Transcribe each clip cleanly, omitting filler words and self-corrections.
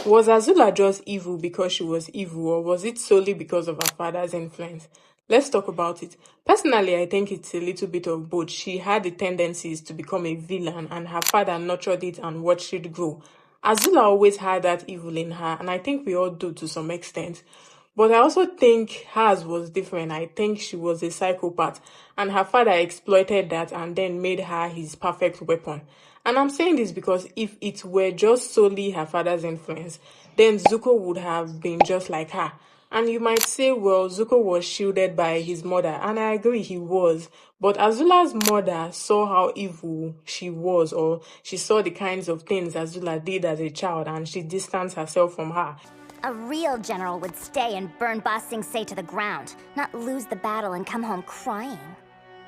Was Azula just evil because she was evil, or was it solely because of her father's influence? Let's talk about it. Personally, I think it's a little bit of both. She had the tendencies to become a villain, and her father nurtured it and watched it grow. Azula always had that evil in her, and I think we all do to some extent. But I also think hers was different. I think she was a psychopath, and her father exploited that and then made her his perfect weapon. And I'm saying this because if it were just solely her father's influence, then Zuko would have been just like her. And you might say, well, Zuko was shielded by his mother, and I agree he was. But Azula's mother saw how evil she was, or she saw the kinds of things Azula did as a child, and she distanced herself from her. A real general would stay and burn Ba Sing Se to the ground, not lose the battle and come home crying.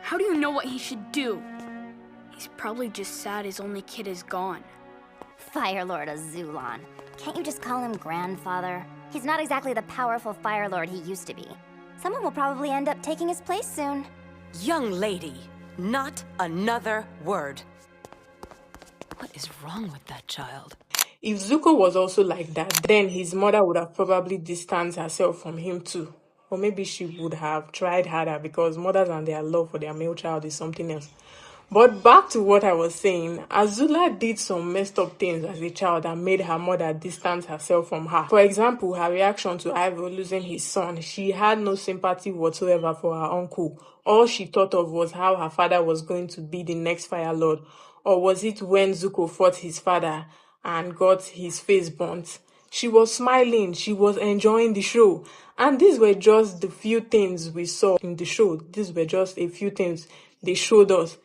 How do you know what he should do? He's probably just sad his only kid is gone. Fire Lord Azulon. Can't you just call him grandfather? He's not exactly the powerful Fire Lord he used to be. Someone will probably end up taking his place soon. Young lady, not another word. What is wrong with that child? If Zuko was also like that, then his mother would have probably distanced herself from him too. Or maybe she would have tried harder, because mothers and their love for their male child is something else. But back to what I was saying, Azula did some messed up things as a child that made her mother distance herself from her. For example, her reaction to Iroh losing his son. She had no sympathy whatsoever for her uncle. All she thought of was how her father was going to be the next Fire Lord. Or was it when Zuko fought his father and got his face burnt? She was smiling, she was enjoying the show. And these were just the few things we saw in the show. These were just a few things they showed us.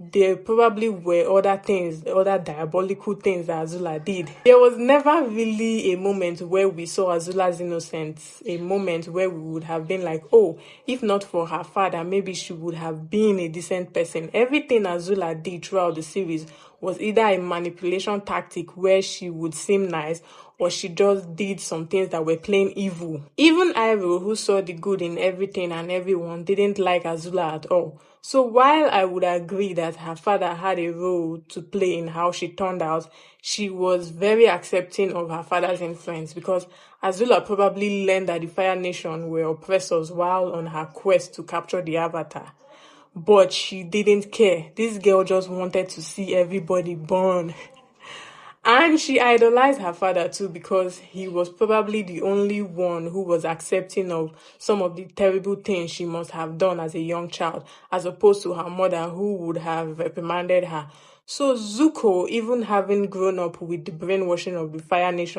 There probably were other things, other diabolical things that Azula did. There was never really a moment where we saw Azula's innocence, a moment where we would have been like, oh, if not for her father, maybe she would have been a decent person. Everything Azula did throughout the series was either a manipulation tactic where she would seem nice, or she just did some things that were plain evil. Even Iroh, who saw the good in everything and everyone, didn't like Azula at all. So while I would agree that her father had a role to play in how she turned out, she was very accepting of her father's influence, because Azula probably learned that the Fire Nation were oppressors while on her quest to capture the Avatar. But she didn't care. This girl just wanted to see everybody burn. And she idolized her father too, because he was probably the only one who was accepting of some of the terrible things she must have done as a young child, as opposed to her mother, who would have reprimanded her. So Zuko, even having grown up with the brainwashing of the Fire Nation,